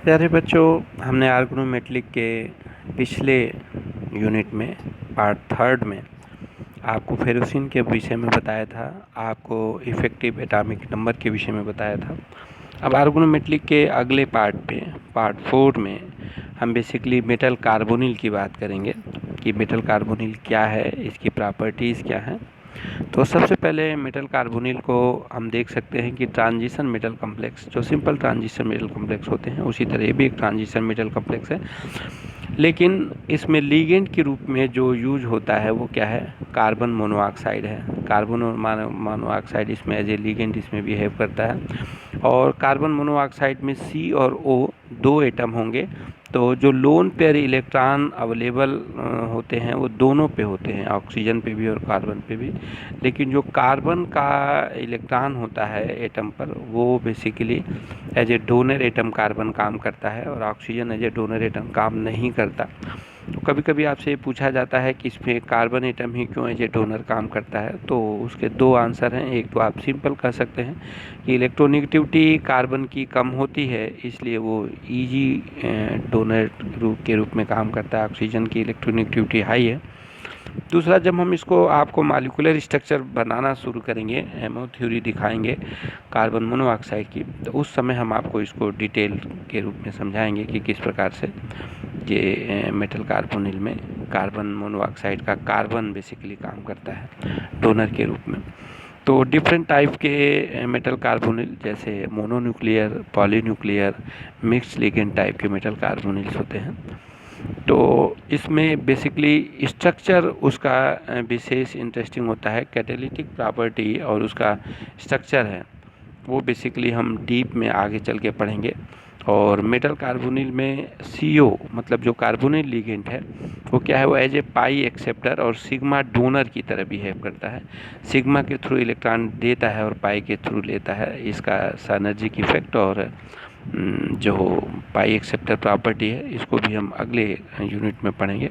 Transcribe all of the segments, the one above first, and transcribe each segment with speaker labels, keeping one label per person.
Speaker 1: प्यारे बच्चों, हमने आर्गोनोमेट्रिक के पिछले यूनिट में पार्ट थर्ड में आपको फेरोसिन के विषय में बताया था, आपको इफ़ेक्टिव एटॉमिक नंबर के विषय में बताया था। अब आर्गोनोमेट्रिक के अगले पार्ट पे पार्ट फोर में हम बेसिकली मेटल कार्बोनिल की बात करेंगे कि मेटल कार्बोनिल क्या है, इसकी प्रॉपर्टीज़ क्या हैं। तो सबसे पहले मेटल कार्बोनिल को हम देख सकते हैं कि ट्रांजिशन मेटल कॉम्प्लेक्स, जो सिंपल ट्रांजिशन मेटल कॉम्प्लेक्स होते हैं उसी तरह ये भी एक ट्रांजिशन मेटल कॉम्प्लेक्स है, लेकिन इसमें लिगेंड के रूप में जो यूज होता है वो क्या है, कार्बन मोनोऑक्साइड है। कार्बन मोनोऑक्साइड इसमें एज ए लिगेंड इसमें बिहेव करता है, और कार्बन मोनोऑक्साइड में C और O दो एटम होंगे। तो जो लोन पेयर इलेक्ट्रॉन अवेलेबल होते हैं वो दोनों पे होते हैं, ऑक्सीजन पे भी और कार्बन पे भी। लेकिन जो कार्बन का इलेक्ट्रॉन होता है एटम पर, वो basically as a donor atom carbon काम करता है और oxygen as a donor atom काम नहीं करता। तो कभी कभी आपसे पूछा जाता है कि इसमें कार्बन एटम ही क्यों एज ए डोनर काम करता है, तो उसके दो आंसर हैं। एक तो आप सिंपल कह सकते हैं कि इलेक्ट्रोनेगेटिविटी कार्बन की कम होती है, इसलिए वो इजी डोनर के रूप में काम करता है, ऑक्सीजन की इलेक्ट्रोनेगेटिविटी हाई है। दूसरा, जब हम इसको आपको मॉलिक्यूलर स्ट्रक्चर बनाना शुरू करेंगे, एमओ थ्योरी दिखाएंगे कार्बन मोनोऑक्साइड की, तो उस समय हम आपको इसको डिटेल के रूप में समझाएंगे कि किस प्रकार से ये मेटल कार्बोनिल में कार्बन मोनोऑक्साइड का कार्बन बेसिकली काम करता है डोनर के रूप में। तो डिफरेंट टाइप के मेटल कार्बोनिल, जैसे mononuclear, polynuclear, mix ligand type के मेटल कार्बोनिल्स होते हैं। तो इसमें बेसिकली स्ट्रक्चर उसका विशेष इंटरेस्टिंग होता है, कैटालिटिक प्रॉपर्टी और उसका स्ट्रक्चर है वो बेसिकली हम डीप में आगे चल के पढ़ेंगे। और मेटल कार्बोनिल में CO मतलब जो कार्बोनिल लिगेंड है वो क्या है, वो एज ए पाई एक्सेप्टर और सिग्मा डोनर की तरह बिहेव करता है। सिग्मा के थ्रू इलेक्ट्रॉन देता है और पाई के थ्रू लेता है, इसका साइनर्जिक इफेक्ट और जो पाई एक्सेप्टर प्रॉपर्टी है इसको भी हम अगले यूनिट में पढ़ेंगे।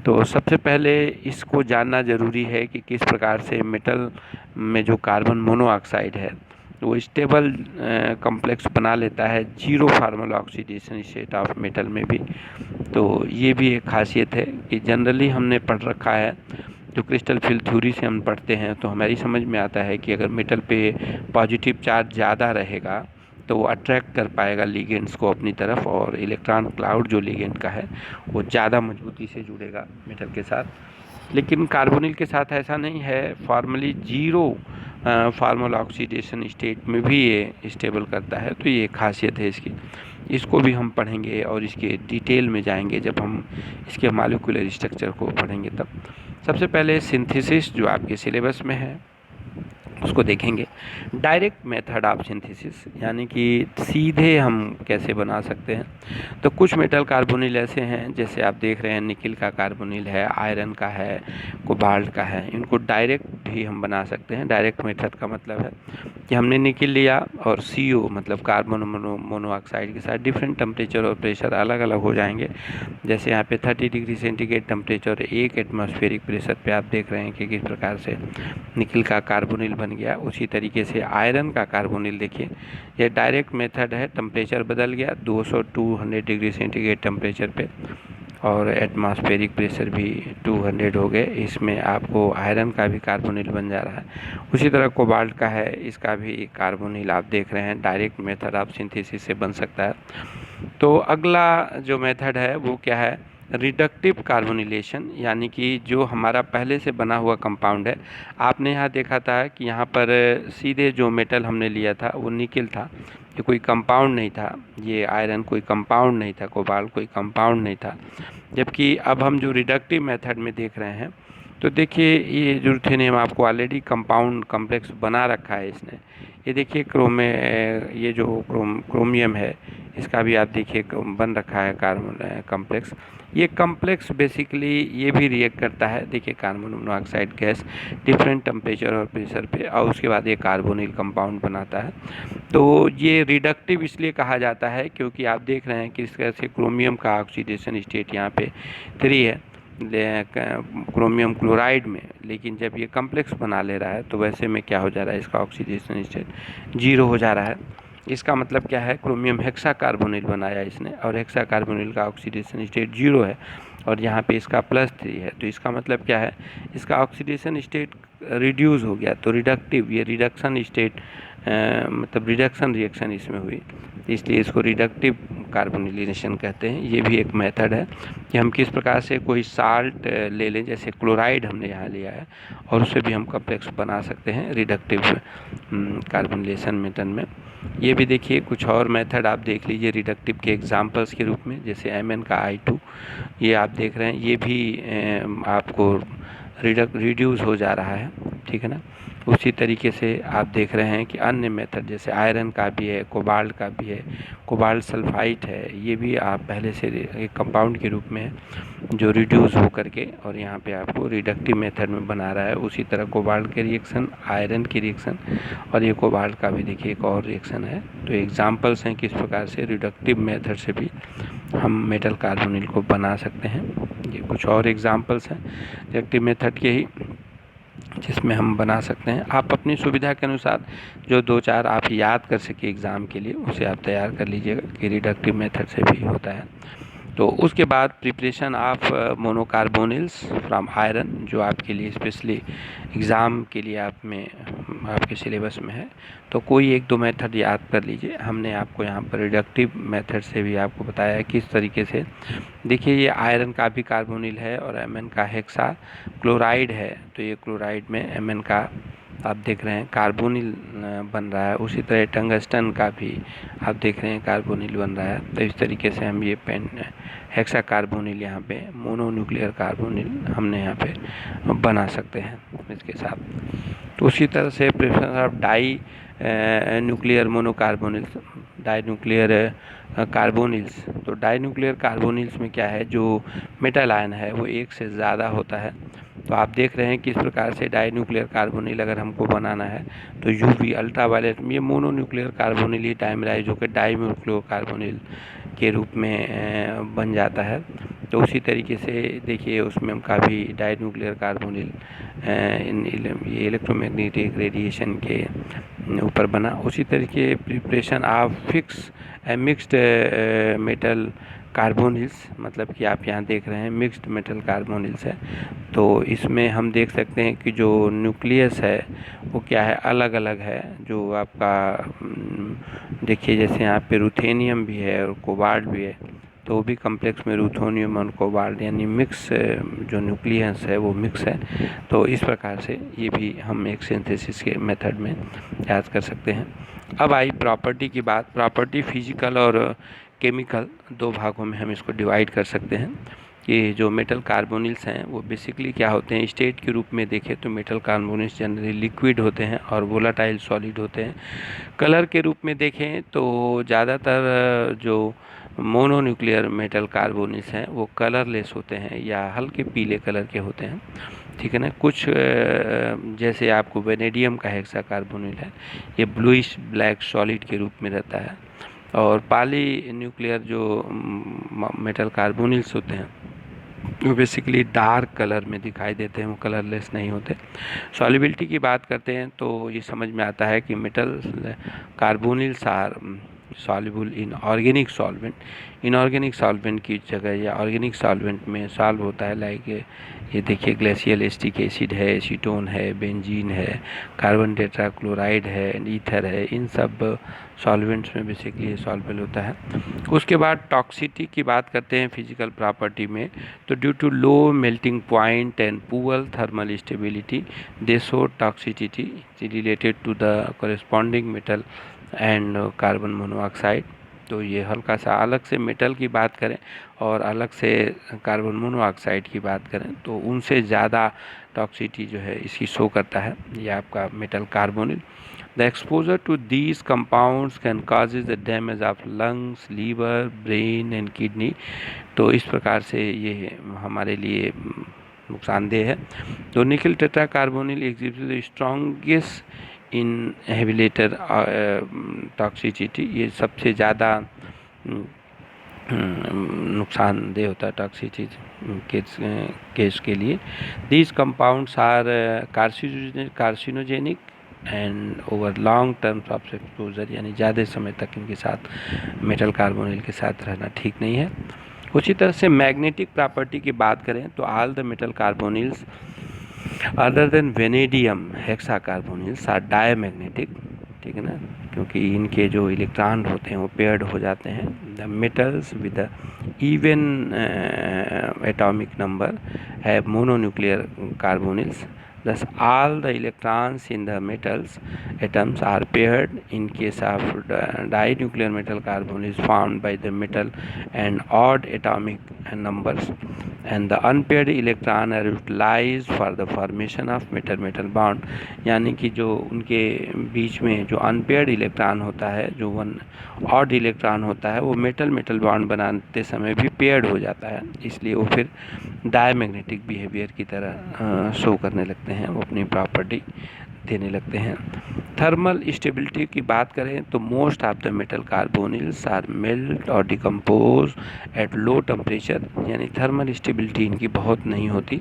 Speaker 1: तो सबसे पहले इसको जानना ज़रूरी है कि किस प्रकार से मेटल में जो कार्बन मोनोऑक्साइड है वो स्टेबल कॉम्प्लेक्स बना लेता है zero formal oxidation state of metal में भी। तो ये भी एक खासियत है कि जनरली हमने पढ़ रखा है, जो क्रिस्टल फील्ड थ्योरी से हम पढ़ते हैं तो हमारी समझ में आता है कि अगर मेटल पे पॉजिटिव चार्ज ज़्यादा रहेगा तो वो अट्रैक्ट कर पाएगा लिगेंड्स को अपनी तरफ, और इलेक्ट्रॉन क्लाउड जो लिगेंड का है वो ज़्यादा मजबूती से जुड़ेगा मेटल के साथ। लेकिन कार्बोनिल के साथ ऐसा नहीं है, formally zero formal oxidation state में भी ये स्टेबल करता है। तो ये खासियत है इसकी, इसको भी हम पढ़ेंगे और इसके डिटेल में जाएंगे जब हम इसके मॉलिक्यूलर स्ट्रक्चर को पढ़ेंगे तब। सबसे पहले सिंथेसिस जो आपके सिलेबस में है उसको देखेंगे। डायरेक्ट मेथड ऑफ सिंथेसिस यानी कि सीधे हम कैसे बना सकते हैं। तो कुछ मेटल कार्बोनिल ऐसे हैं, जैसे आप देख रहे हैं निकिल का कार्बोनिल है, आयरन का है, कोबाल्ट का है, इनको डायरेक्ट भी हम बना सकते हैं। डायरेक्ट मेथड का मतलब है कि हमने निकिल लिया और CO मतलब कार्बन मोनोऑक्साइड के साथ डिफरेंट टेम्परेचर और प्रेशर अलग अलग हो जाएंगे। जैसे यहाँ पे 30 degree centigrade temperature, 1 atmospheric pressure पे आप देख रहे हैं कि किस प्रकार से निकिल का कार्बोनिल बन गया। उसी तरीके से आयरन का कार्बोनिल देखिए, ये डायरेक्ट मेथड है, टेम्परेचर बदल गया 200-200 डिग्री सेंटीग्रेड टेम्परेचर पे और एटमॉस्फेरिक प्रेशर भी 200 हो गए, इसमें आपको आयरन का भी कार्बोनिल बन जा रहा है। उसी तरह कोबाल्ट का है, इसका भी कार्बोनिल आप देख रहे हैं डायरेक्ट मेथड ऑफ सिंथेसिस से बन सकता है। तो अगला जो मेथड है वो क्या है, रिडक्टिव कार्बोनिलेशन, यानी कि जो हमारा पहले से बना हुआ कंपाउंड है। आपने यहाँ देखा था कि यहाँ पर सीधे जो मेटल हमने लिया था वो निकिल था, ये कोई कंपाउंड नहीं था, ये आयरन कोई कंपाउंड नहीं था, कोबाल्ट कोई कंपाउंड नहीं था। जबकि अब हम जो रिडक्टिव मेथड में देख रहे हैं, तो देखिए ये जो रुथेनियम आपको ऑलरेडी कंपाउंड कॉम्प्लेक्स बना रखा है इसने। ये देखिए ये जो क्रोमियम है इसका भी आप देखिए बन रखा है कार्बन कॉम्प्लेक्स। ये कॉम्प्लेक्स बेसिकली ये भी रिएक्ट करता है, देखिए carbon monoxide gas different temperature और प्रेशर पे, और उसके बाद ये कार्बोनिल कंपाउंड बनाता है। तो ये रिडक्टिव इसलिए कहा जाता है क्योंकि आप देख रहे हैं कि इस तरह से क्रोमियम का ऑक्सीडेशन स्टेट यहाँ पे 3 है क्रोमियम क्लोराइड में, लेकिन जब ये कॉम्प्लेक्स बना ले रहा है तो वैसे में क्या हो जा रहा है, इसका ऑक्सीडेशन स्टेट 0 हो जा रहा है। इसका मतलब क्या है, क्रोमियम हेक्सा कार्बोनिल बनाया इसने और हेक्सा कार्बोनिल का ऑक्सीडेशन स्टेट 0 है और यहाँ पे इसका +3 है। तो इसका मतलब क्या है, इसका ऑक्सीडेशन स्टेट रिड्यूस हो गया, तो रिडक्टिव, ये रिडक्शन स्टेट मतलब रिडक्शन रिएक्शन इसमें हुई, इसलिए इसको रिडक्टिव कार्बोनिलेशन कहते हैं। ये भी एक मेथड है कि हम किस प्रकार से कोई साल्ट ले लें, जैसे क्लोराइड हमने यहाँ लिया है और उससे भी हम कॉम्प्लेक्स बना सकते हैं रिडक्टिव कार्बोनिलेशन मेथड में। ये भी देखिए कुछ और मेथड आप देख लीजिए रिडक्टिव के एग्जांपल्स के रूप में, जैसे Mn का I2, ये आप देख रहे हैं, ये भी आपको रिड्यूस हो जा रहा है, ठीक है ना। उसी तरीके से आप देख रहे हैं कि अन्य मेथड जैसे आयरन का भी है, कोबाल्ट का भी है, कोबाल्ट सल्फाइड है, ये भी आप पहले से एक कंपाउंड के रूप में है जो रिड्यूस हो करके और यहाँ पे आपको रिडक्टिव मेथड में बना रहा है। उसी तरह कोबाल्ट के रिएक्शन, आयरन की रिएक्शन और ये कोबाल्ट का भी देखिए एक और रिएक्शन है। तो एग्जाम्पल्स हैं किस प्रकार से रिडक्टिव मेथड से भी हम मेटल कार्बोनिल को बना सकते हैं। ये कुछ और एग्जाम्पल्स हैं रिडक्टिव मेथड के ही जिसमें हम बना सकते हैं। आप अपनी सुविधा के अनुसार जो 2-4 आप याद कर सके एग्ज़ाम के लिए उसे आप तैयार कर लीजिएगा कि रिडक्टिव मेथड से भी होता है। तो उसके बाद प्रिपरेशन ऑफ मोनोकार्बोनिल्स फ्रॉम आयरन, जो आपके लिए स्पेशली एग्ज़ाम के लिए आपके सिलेबस में है, तो कोई 1-2 मेथड याद कर लीजिए। हमने आपको यहाँ पर रिडक्टिव मेथड से भी आपको बताया है किस तरीके से। देखिए ये आयरन का भी कार्बोनिल है और Mn का हेक्सा क्लोराइड है, तो ये क्लोराइड में Mn का आप देख रहे हैं कार्बोनिल बन रहा है। उसी तरह टंगस्टन का भी आप देख रहे हैं कार्बोनिल बन रहा है। तो इस तरीके से हम ये हेक्सा कार्बोनिल यहाँ पे मोनोन्यूक्लियर कार्बोनिल हमने यहाँ पे बना सकते हैं इसके साथ। तो उसी तरह से preference of dinuclear monocarbonyls, dinuclear carbonyls. तो डाई न्यूक्लियर कार्बोनिल्स में क्या है, जो मेटल आयन है वो एक से ज़्यादा होता है। तो आप देख रहे हैं किस प्रकार से डाई न्यूक्लियर कार्बोनिल अगर हमको बनाना है तो UV अल्ट्रावायलेट, ये मोनोन्यूक्लियर कार्बोनिल ही डाइमराइज होकर डाइन्यूक्लियो कार्बोनिल के रूप में बन जाता है। तो उसी तरीके से देखिए उसमें हम काफ़ी डाइन्यूक्लियर कार्बोनिल ये इलेक्ट्रोमैग्नेटिक रेडिएशन के ऊपर बना। उसी तरीके preparation of fix mixed metal carbonyls, मतलब कि आप यहाँ देख रहे हैं मिक्स्ड मेटल कार्बोनिल्स है। तो इसमें हम देख सकते हैं कि जो न्यूक्लियस है वो क्या है, अलग अलग है। जो आपका देखिए जैसे यहाँ पे रुथेनियम भी है और कोबाल्ट भी है, तो वो भी कम्प्लेक्स में रुथेनियम और कोबाल्ट यानी मिक्स जो न्यूक्लियस है वो मिक्स है। तो इस प्रकार से ये भी हम एक सिंथेसिस के मेथड में याद कर सकते हैं। अब आई प्रॉपर्टी की बात। प्रॉपर्टी फिजिकल और केमिकल 2 भागों में हम इसको डिवाइड कर सकते हैं कि जो मेटल कार्बोनिल्स हैं वो बेसिकली क्या होते हैं। स्टेट के रूप में देखें तो मेटल कार्बोनिल्स जनरली लिक्विड होते हैं और वोलाटाइल सॉलिड होते हैं। कलर के रूप में देखें तो ज़्यादातर जो मोनोन्यूक्लियर मेटल कार्बोनिल्स हैं वो कलरलेस होते हैं या हल्के पीले कलर के होते हैं, ठीक है ना। कुछ जैसे आपको वेनेडियम का हेक्सा कार्बोनिल है, ये ब्लूइश ब्लैक सॉलिड के रूप में रहता है। और पॉली न्यूक्लियर जो मेटल कार्बोनिल्स होते हैं वो बेसिकली डार्क कलर में दिखाई देते हैं, वो कलरलेस नहीं होते। सॉल्युबिलिटी की बात करते हैं तो ये समझ में आता है कि metal carbonyls are soluble in organic solvent. Inorganic solvent की जगह या ऑर्गेनिक सॉल्वेंट में सॉल्व होता है। लाइक ये देखिए ग्लेशियल एसिटिक एसिड है, एसीटोन है, बेंजीन है, कार्बन टेट्राक्लोराइड है, ईथर है, इन सब सॉल्वेंट्स में बेसिकली ये सॉल्वेबल होता है। उसके बाद टॉक्सिटी की बात करते हैं फिजिकल प्रॉपर्टी में, तो due to low melting point and poor thermal stability they show toxicity related to the corresponding metal and carbon monoxide. तो ये हल्का सा अलग से मेटल की बात करें और अलग से कार्बन मोनोऑक्साइड की बात करें तो उनसे ज़्यादा टॉक्सिसिटी जो है इसकी शो करता है ये आपका metal carbonyl. The exposure to these compounds can causes the damage of lungs, liver, brain and kidney. तो इस प्रकार से ये हमारे लिए नुकसानदेह है। तो निकल tetra carbonyl exhibits the strongest inhibitor toxicity, ये सबसे ज़्यादा नुकसानदेह होता है टॉक्सिसिटी केस के लिए। These compounds are carcinogenic and over long terms of exposure, यानी ज़्यादा समय तक इनके साथ मेटल कार्बोनिल के साथ रहना ठीक नहीं है। उसी तरह से मैग्नेटिक प्रॉपर्टी की बात करें तो all the metal carbonyls other than vanadium hexa carbonyls are diamagnetic, ठीक है ना, क्योंकि इनके जो इलेक्ट्रॉन होते हैं वो पेयर्ड हो जाते हैं। The metals with the even atomic number have mononuclear carbonyls, thus all the electrons in the metals atoms are paired. In case of dinuclear metal carbon is formed by the metal and odd atomic numbers, and the unpaired electron are utilized for the formation of metal metal bond, यानी कि जो उनके बीच में जो unpaired electron होता है, जो one odd electron होता है, वो मेटल मेटल बॉन्ड बनाते समय भी पेयर्ड हो जाता है, इसलिए वो फिर डायमैग्नेटिक बिहेवियर की तरह शो करने लगते हैं, वो अपनी प्रॉपर्टी देने लगते हैं। थर्मल स्टेबिलिटी की बात करें तो most of the metal carbonyls are melt और डिकम्पोज एट लो टेम्परेचर, यानी थर्मल स्टेबिलिटी इनकी बहुत नहीं होती।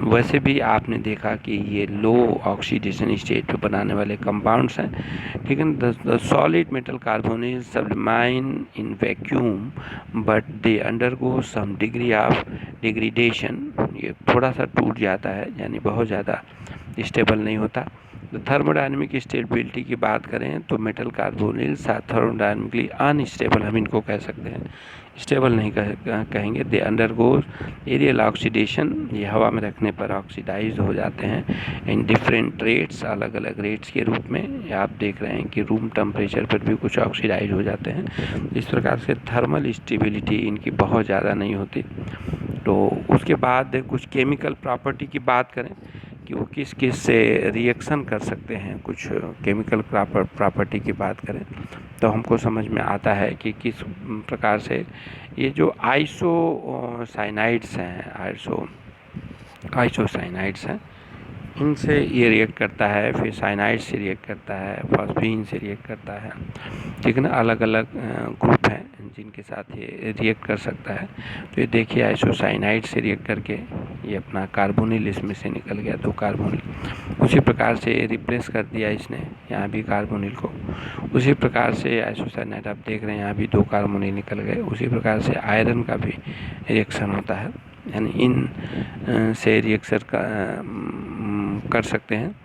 Speaker 1: वैसे भी आपने देखा कि ये लो ऑक्सीडेशन स्टेट पे बनाने वाले कंपाउंड्स हैं, ठीक है। The solid metal carbonyls sublime in vacuum but they undergo some degree of degradation, ये थोड़ा सा टूट जाता है, यानी बहुत ज़्यादा स्टेबल नहीं होता। तो थर्मोडायनेमिक स्टेबिलिटी की बात करें तो metal carbonyls are thermodynamically unstable, हम इनको कह सकते हैं, स्टेबल नहीं कहेंगे। दे अंडरगोज एरियल ऑक्सीडेशन, ये हवा में रखने पर ऑक्सीडाइज हो जाते हैं इन डिफरेंट रेट्स, अलग अलग रेट्स के रूप में। आप देख रहे हैं कि रूम टेम्परेचर पर भी कुछ ऑक्सीडाइज हो जाते हैं। इस प्रकार से थर्मल स्टेबिलिटी इनकी बहुत ज़्यादा नहीं होती। तो उसके बाद कुछ केमिकल प्रॉपर्टी की बात करें कि वो किस किस से रिएक्शन कर सकते हैं, कुछ केमिकल प्रॉपर्टी की बात करें तो हमको समझ में आता है कि किस प्रकार से ये जो आइसोसाइनाइड्स हैं, आइसोसाइनाइड्स हैं, इनसे ये रिएक्ट करता है, फिर साइनाइड से रिएक्ट करता है, फॉस्फीन से रिएक्ट करता है, ठीक है ना। अलग अलग ग्रुप हैं जिनके साथ ये रिएक्ट कर सकता है। तो ये देखिए आइसोसाइनाइड से रिएक्ट करके ये अपना कार्बोनिल इसमें से निकल गया, 2 कार्बोनिल, उसी प्रकार से रिप्लेस कर दिया इसने यहाँ भी कार्बोनिल को। उसी प्रकार से आइसोसाइनाइड आप देख रहे हैं यहाँ भी 2 कार्बोनिल निकल गए। उसी प्रकार से आयरन का भी रिएक्शन होता है, यानी इन से रिएक्शन कर सकते हैं।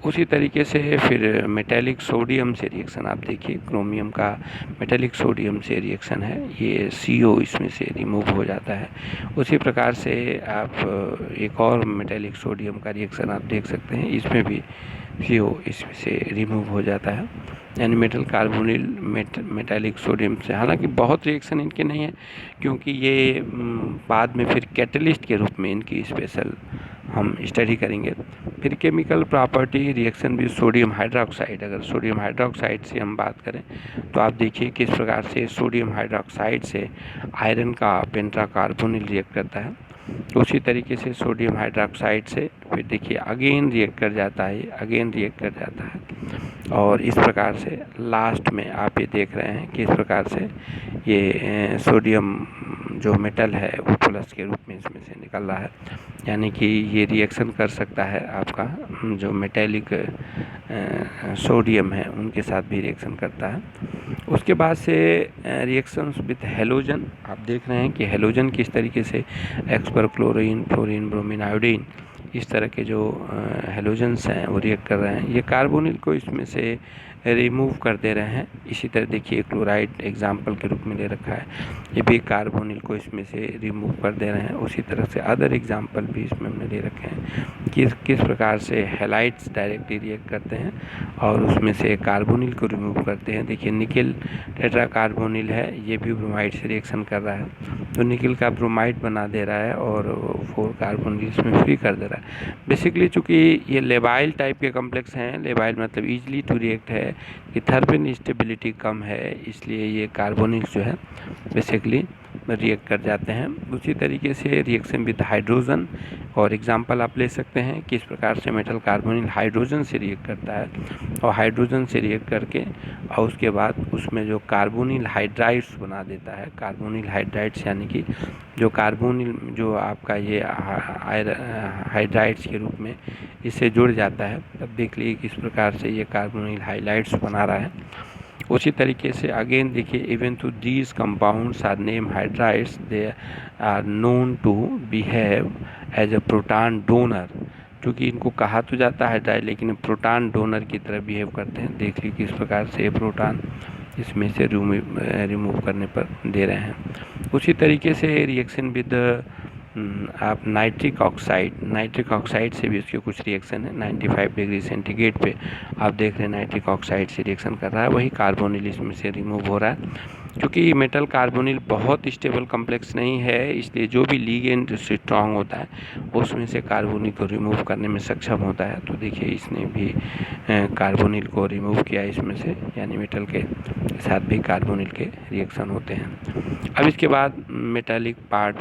Speaker 1: उसी तरीके से फिर मेटेलिक सोडियम से रिएक्शन आप देखिए, क्रोमियम का मेटेलिक सोडियम से रिएक्शन है, ये CO इसमें से रिमूव हो जाता है। उसी प्रकार से आप एक और मेटेलिक सोडियम का रिएक्शन आप देख सकते हैं, इसमें भी CO इसमें से रिमूव हो जाता है, यानी मेटल कार्बोनिल मेटेलिक सोडियम से। हालांकि बहुत रिएक्शन इनके नहीं है, क्योंकि ये बाद में फिर कैटलिस्ट के रूप में इनकी स्पेशल हम स्टडी करेंगे। फिर केमिकल प्रॉपर्टी रिएक्शन भी सोडियम हाइड्रोक्साइड, अगर सोडियम हाइड्रोक्साइड से हम बात करें तो आप देखिए किस प्रकार से सोडियम हाइड्रोक्साइड से आयरन का पेंटाकार्बोनिल रिएक्ट करता है। तो उसी तरीके से सोडियम हाइड्रोक्साइड से फिर देखिए अगेन रिएक्ट कर जाता है, अगेन रिएक्ट कर जाता है, और इस प्रकार से लास्ट में आप ये देख रहे हैं कि इस प्रकार से ये सोडियम जो मेटल है वो प्लस के रूप में इसमें से निकल रहा है, यानी कि ये रिएक्शन कर सकता है आपका जो मेटेलिक सोडियम है उनके साथ भी रिएक्शन करता है। उसके बाद से रिएक्शंस विथ हेलोजन, आप देख रहे हैं कि हेलोजन किस तरीके से एक्सपर क्लोरीन, फ्लोरीन, ब्रोमीन, आयोडीन, इस तरह के जो हेलोजन्स हैं वो रिएक्ट कर रहे हैं, ये कार्बोनिल को इसमें से रिमूव कर दे रहे हैं। इसी तरह देखिए क्लोराइड एग्जाम्पल के रूप में ले रखा है, ये भी कार्बोनिल को इसमें से रिमूव कर दे रहे हैं। उसी तरह से अदर एग्जाम्पल भी इसमें हमने ले रखे हैं कि किस प्रकार से हेलाइट्स डायरेक्टली रिएक्ट करते हैं और उसमें से कार्बोनिल को रिमूव करते हैं। देखिए निकिल टेट्रा कार्बोनिल है, ये भी ब्रोमाइड से रिएक्शन कर रहा है, तो निकिल का ब्रोमाइड बना दे रहा है और 4 कार्बोनिल इसमें फ्री कर दे रहा है। बेसिकली चूँकि ये लेबाइल टाइप के कॉम्प्लेक्स हैं, लेबाइल मतलब ईजिली टू रिएक्ट है, कि थर्मल स्टेबिलिटी कम है, इसलिए ये कार्बोनिल जो है बेसिकली रिएक्ट कर जाते हैं। उसी तरीके से रिएक्शन विद हाइड्रोजन, और एग्जांपल आप ले सकते हैं किस प्रकार से मेटल कार्बोनिल हाइड्रोजन से रिएक्ट करता है, और हाइड्रोजन से रिएक्ट करके और उसके बाद उसमें जो कार्बोनिल हाइड्राइड्स बना देता है। कार्बोनिल हाइड्राइड्स यानी कि जो कार्बोनिल जो आपका ये हाइड्राइड्स के रूप में इससे जुड़ जाता है, तब देख लीजिए किस प्रकार से ये कार्बोनिल हाइड्राइड्स बना रहा है। उसी तरीके से अगेन देखिए, even though these compounds are name hydrides, they are known to behave as a proton donor, क्योंकि इनको कहा तो जाता है हाइड्राइड, लेकिन प्रोटॉन डोनर की तरह बिहेव करते हैं। देख लीजिए किस प्रकार से प्रोटॉन इसमें से रिमूव करने पर दे रहे हैं। उसी तरीके से रिएक्शन विद आप नाइट्रिक ऑक्साइड से भी उसके कुछ रिएक्शन है। 95 डिग्री सेंटीग्रेड पे आप देख रहे हैं नाइट्रिक ऑक्साइड से रिएक्शन कर रहा है, वही कार्बोनिल इसमें से रिमूव हो रहा है। क्योंकि मेटल कार्बोनिल बहुत स्टेबल कॉम्प्लेक्स नहीं है, इसलिए जो भी लिगेंड स्ट्रॉन्ग होता है उसमें से कार्बोनिल को रिमूव करने में सक्षम होता है। तो देखिए इसने भी कार्बोनिल को रिमूव किया इसमें से, यानी मेटल के साथ भी कार्बोनिल के रिएक्शन होते हैं। अब इसके बाद मेटालिक पार्ट